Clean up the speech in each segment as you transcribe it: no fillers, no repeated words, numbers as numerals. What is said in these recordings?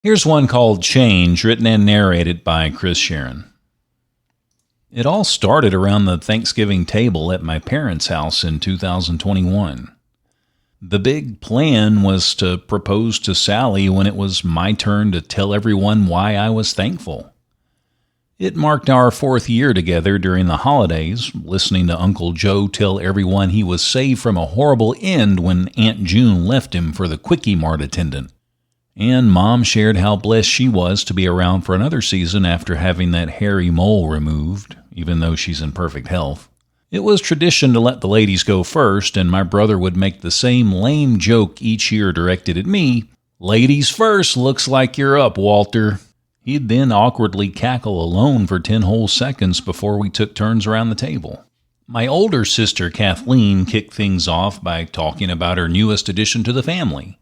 Here's one called Change, written and narrated by Chris Sharon. It all started around the Thanksgiving table at my parents' house in 2021. The big plan was to propose to Sally when it was my turn to tell everyone why I was thankful. It marked our 4th year together during the holidays, listening to Uncle Joe tell everyone he was saved from a horrible end when Aunt June left him for the Quickie-Mart attendant. And Mom shared how blessed she was to be around for another season after having that hairy mole removed, even though she's in perfect health. It was tradition to let the ladies go first, and my brother would make the same lame joke each year directed at me. "Ladies first, looks like you're up, Walter." He'd then awkwardly cackle alone for 10 whole seconds before we took turns around the table. My older sister, Kathleen, kicked things off by talking about her newest addition to the family.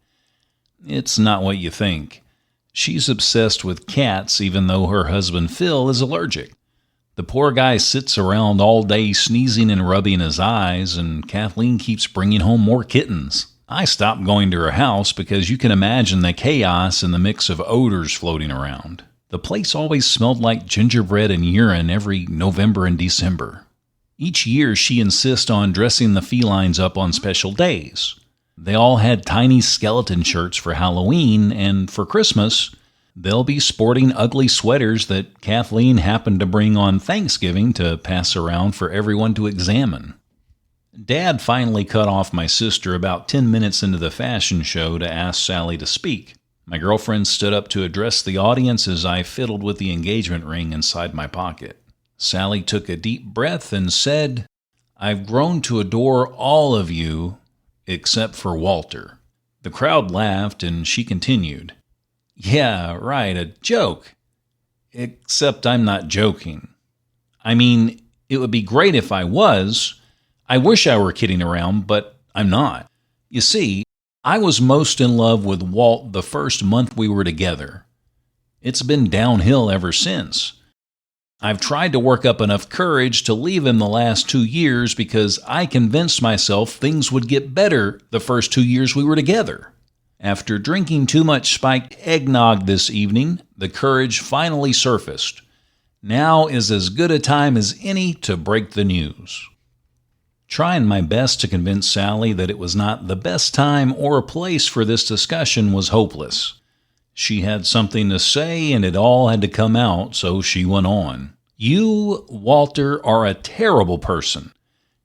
It's not what you think. She's obsessed with cats even though her husband Phil is allergic. The poor guy sits around all day sneezing and rubbing his eyes, and Kathleen keeps bringing home more kittens. I stopped going to her house because you can imagine the chaos and the mix of odors floating around. The place always smelled like gingerbread and urine every November and December. Each year she insists on dressing the felines up on special days. They all had tiny skeleton shirts for Halloween, and for Christmas, they'll be sporting ugly sweaters that Kathleen happened to bring on Thanksgiving to pass around for everyone to examine. Dad finally cut off my sister about 10 minutes into the fashion show to ask Sally to speak. My girlfriend stood up to address the audience as I fiddled with the engagement ring inside my pocket. Sally took a deep breath and said, "I've grown to adore all of you, except for Walter." The crowd laughed, and she continued, "Yeah, right, a joke. Except I'm not joking. I mean, it would be great if I was. I wish I were kidding around, but I'm not. You see, I was most in love with Walt the first month we were together. It's been downhill ever since. I've tried to work up enough courage to leave him the last 2 years because I convinced myself things would get better the first 2 years we were together. After drinking too much spiked eggnog this evening, the courage finally surfaced. Now is as good a time as any to break the news." Trying my best to convince Sally that it was not the best time or place for this discussion was hopeless. She had something to say, and it all had to come out, so she went on. "You, Walter, are a terrible person.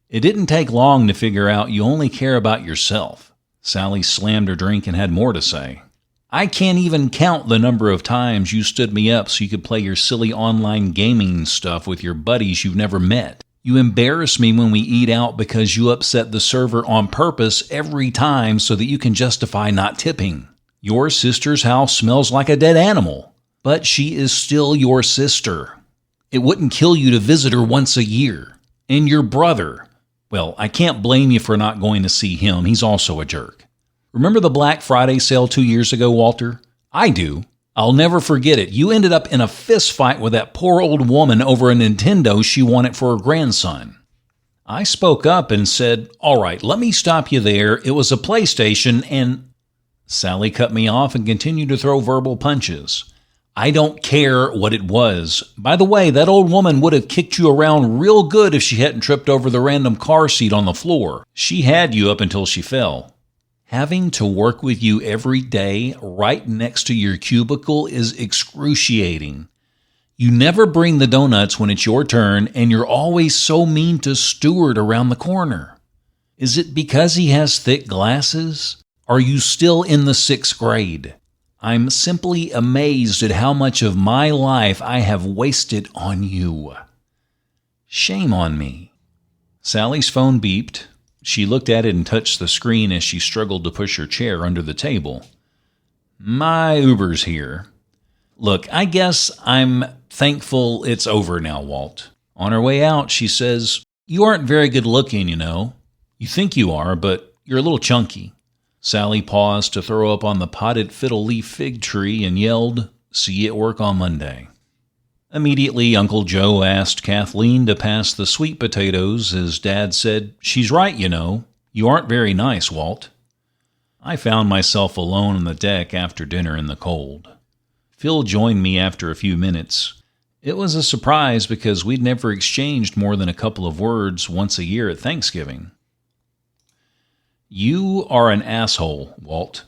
It didn't take long to figure out you only care about yourself." Sally slammed her drink and had more to say. "I can't even count the number of times you stood me up so you could play your silly online gaming stuff with your buddies you've never met. You embarrass me when we eat out because you upset the server on purpose every time so that you can justify not tipping. Your sister's house smells like a dead animal, but she is still your sister. It wouldn't kill you to visit her once a year. And your brother, well, I can't blame you for not going to see him. He's also a jerk. Remember the Black Friday sale 2 years ago, Walter? I do. I'll never forget it. You ended up in a fist fight with that poor old woman over a Nintendo she wanted for her grandson. I spoke up and said, 'All right, let me stop you there. It was a PlayStation and—'" Sally cut me off and continued to throw verbal punches. "I don't care what it was. By the way, that old woman would have kicked you around real good if she hadn't tripped over the random car seat on the floor. She had you up until she fell. Having to work with you every day right next to your cubicle is excruciating. You never bring the donuts when it's your turn, and you're always so mean to Stuart around the corner. Is it because he has thick glasses? Are you still in the 6th grade? I'm simply amazed at how much of my life I have wasted on you. Shame on me." Sally's phone beeped. She looked at it and touched the screen as she struggled to push her chair under the table. "My Uber's here. Look, I guess I'm thankful it's over now, Walt." On her way out, she says, "You aren't very good looking, you know. You think you are, but you're a little chunky." Sally paused to throw up on the potted fiddle leaf fig tree and yelled, "See you at work on Monday." Immediately, Uncle Joe asked Kathleen to pass the sweet potatoes as Dad said, "She's right, you know. You aren't very nice, Walt." I found myself alone on the deck after dinner in the cold. Phil joined me after a few minutes. It was a surprise because we'd never exchanged more than a couple of words once a year at Thanksgiving. "You are an asshole, Walt."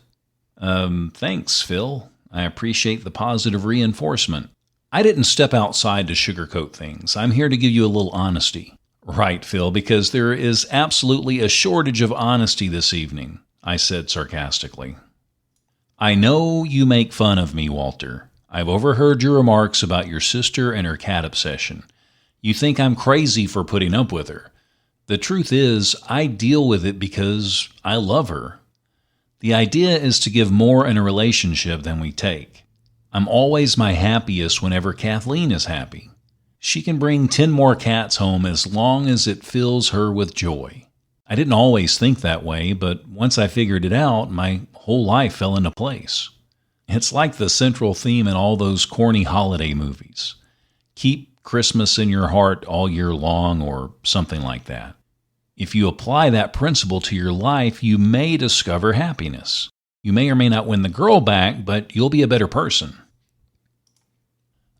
Thanks, Phil. I appreciate the positive reinforcement. I didn't step outside to sugarcoat things. I'm here to give you a little honesty. Right, Phil, because there is absolutely a shortage of honesty this evening, I said sarcastically. I know you make fun of me, Walter. I've overheard your remarks about your sister and her cat obsession. You think I'm crazy for putting up with her. The truth is, I deal with it because I love her. The idea is to give more in a relationship than we take. I'm always my happiest whenever Kathleen is happy. She can bring 10 more cats home as long as it fills her with joy. I didn't always think that way, but once I figured it out, my whole life fell into place. It's like the central theme in all those corny holiday movies. Keep Christmas in your heart all year long, or something like that. If you apply that principle to your life, you may discover happiness. You may or may not win the girl back, but you'll be a better person.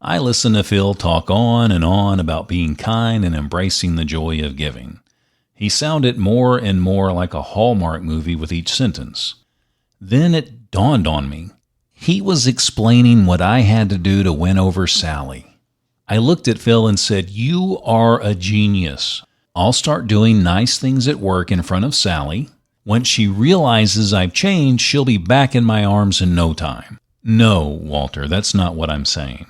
I listened to Phil talk on and on about being kind and embracing the joy of giving. He sounded more and more like a Hallmark movie with each sentence. Then it dawned on me. He was explaining what I had to do to win over Sally. I looked at Phil and said, "You are a genius. I'll start doing nice things at work in front of Sally. Once she realizes I've changed, she'll be back in my arms in no time." No, Walter, that's not what I'm saying.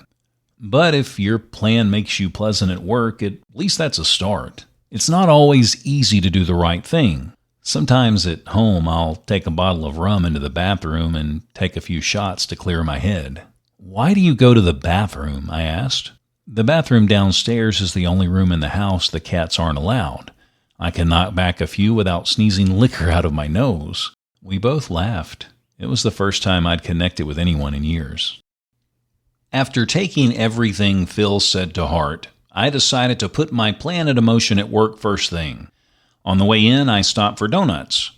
But if your plan makes you pleasant at work, at least that's a start. It's not always easy to do the right thing. Sometimes at home, I'll take a bottle of rum into the bathroom and take a few shots to clear my head. "Why do you go to the bathroom?" I asked. "The bathroom downstairs is the only room in the house the cats aren't allowed. I can knock back a few without sneezing liquor out of my nose." We both laughed. It was the first time I'd connected with anyone in years. After taking everything Phil said to heart, I decided to put my plan into motion at work first thing. On the way in, I stopped for donuts.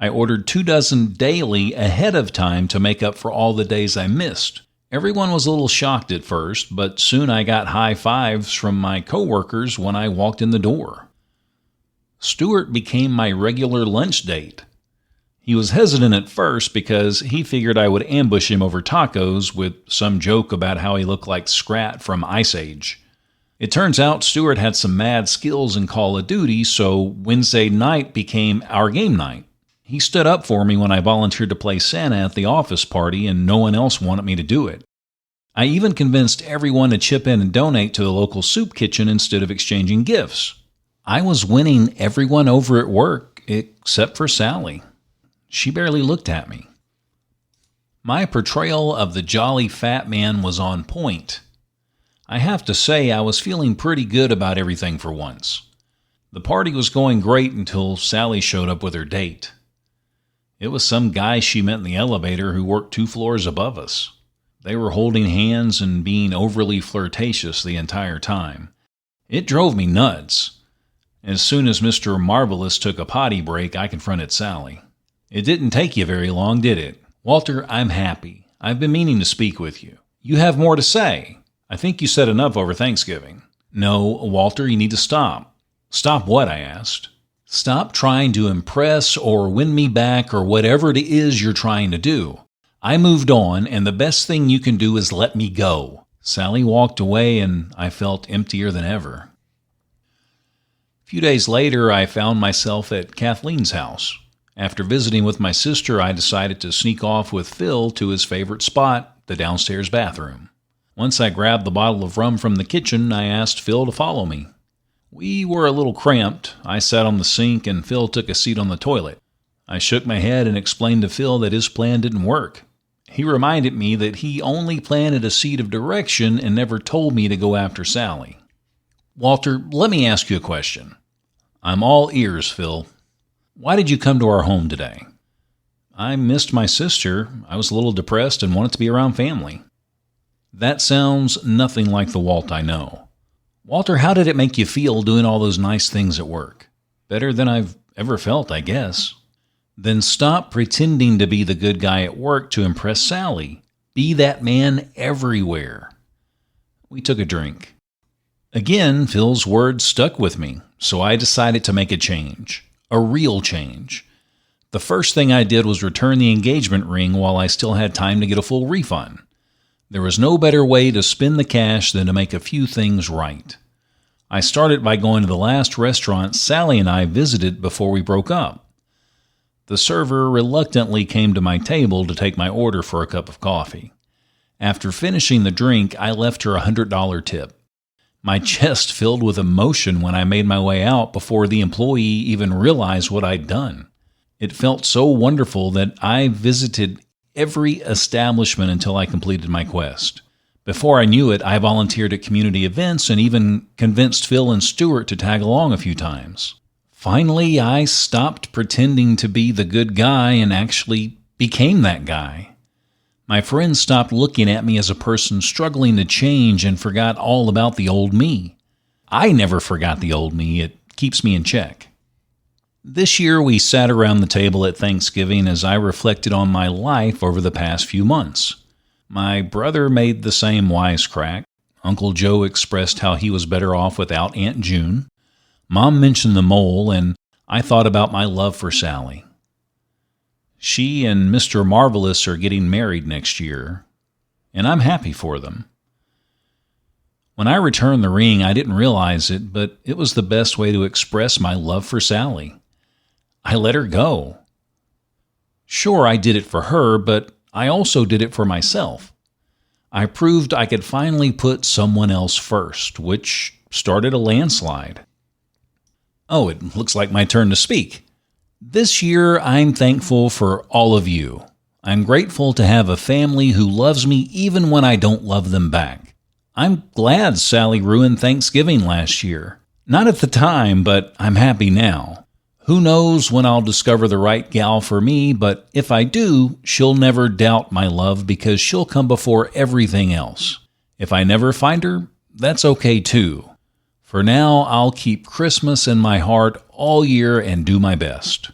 I ordered 2 dozen daily ahead of time to make up for all the days I missed. Everyone was a little shocked at first, but soon I got high fives from my coworkers when I walked in the door. Stuart became my regular lunch date. He was hesitant at first because he figured I would ambush him over tacos with some joke about how he looked like Scrat from Ice Age. It turns out Stuart had some mad skills in Call of Duty, so Wednesday night became our game night. He stood up for me when I volunteered to play Santa at the office party, and no one else wanted me to do it. I even convinced everyone to chip in and donate to the local soup kitchen instead of exchanging gifts. I was winning everyone over at work, except for Sally. She barely looked at me. My portrayal of the jolly fat man was on point. I have to say I was feeling pretty good about everything for once. The party was going great until Sally showed up with her date. It was some guy she met in the elevator who worked 2 floors above us. They were holding hands and being overly flirtatious the entire time. It drove me nuts. As soon as Mr. Marvelous took a potty break, I confronted Sally. "It didn't take you very long, did it? Walter, I'm happy. I've been meaning to speak with you. You have more to say. I think you said enough over Thanksgiving." "No, Walter, you need to stop." "Stop what?" I asked. "Stop trying to impress or win me back or whatever it is you're trying to do. I moved on, and the best thing you can do is let me go." Sally walked away, and I felt emptier than ever. A few days later, I found myself at Kathleen's house. After visiting with my sister, I decided to sneak off with Phil to his favorite spot, the downstairs bathroom. Once I grabbed the bottle of rum from the kitchen, I asked Phil to follow me. We were a little cramped. I sat on the sink and Phil took a seat on the toilet. I shook my head and explained to Phil that his plan didn't work. He reminded me that he only planted a seed of direction and never told me to go after Sally. "Walter, let me ask you a question." "I'm all ears, Phil." "Why did you come to our home today?" "I missed my sister. I was a little depressed and wanted to be around family." That sounds nothing like the Walt I know. "Walter, how did it make you feel doing all those nice things at work?" "Better than I've ever felt, I guess." "Then stop pretending to be the good guy at work to impress Sally. Be that man everywhere. We took a drink. Again, Phil's words stuck with me, so I decided to make a change. A real change. The first thing I did was return the engagement ring while I still had time to get a full refund. There was no better way to spend the cash than to make a few things right. I started by going to the last restaurant Sally and I visited before we broke up. The server reluctantly came to my table to take my order for a cup of coffee. After finishing the drink, I left her a $100 tip. My chest filled with emotion when I made my way out before the employee even realized what I'd done. It felt so wonderful that I visited every establishment until I completed my quest. Before I knew it, I volunteered at community events and even convinced Phil and Stuart to tag along a few times. Finally, I stopped pretending to be the good guy and actually became that guy. My friends stopped looking at me as a person struggling to change and forgot all about the old me. I never forgot the old me. It keeps me in check. This year, we sat around the table at Thanksgiving as I reflected on my life over the past few months. My brother made the same wisecrack. Uncle Joe expressed how he was better off without Aunt June. Mom mentioned the mole, and I thought about my love for Sally. She and Mr. Marvelous are getting married next year, and I'm happy for them. When I returned the ring, I didn't realize it, but it was the best way to express my love for Sally. I let her go. Sure, I did it for her, but I also did it for myself. I proved I could finally put someone else first, which started a landslide. Oh, it looks like my turn to speak. This year, I'm thankful for all of you. I'm grateful to have a family who loves me even when I don't love them back. I'm glad Sally ruined Thanksgiving last year. Not at the time, but I'm happy now. Who knows when I'll discover the right gal for me, but if I do, she'll never doubt my love because she'll come before everything else. If I never find her, that's okay too. For now, I'll keep Christmas in my heart all year and do my best.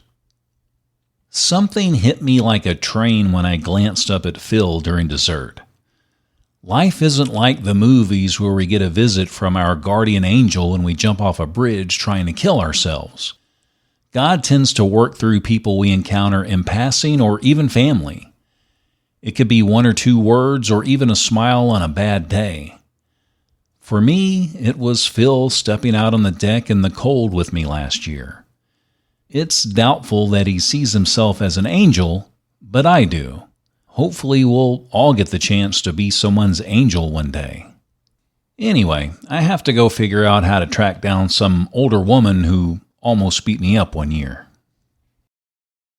Something hit me like a train when I glanced up at Phil during dessert. Life isn't like the movies where we get a visit from our guardian angel when we jump off a bridge trying to kill ourselves. God tends to work through people we encounter in passing or even family. It could be one or two words or even a smile on a bad day. For me, it was Phil stepping out on the deck in the cold with me last year. It's doubtful that he sees himself as an angel, but I do. Hopefully we'll all get the chance to be someone's angel one day. Anyway, I have to go figure out how to track down some older woman who almost beat me up one year.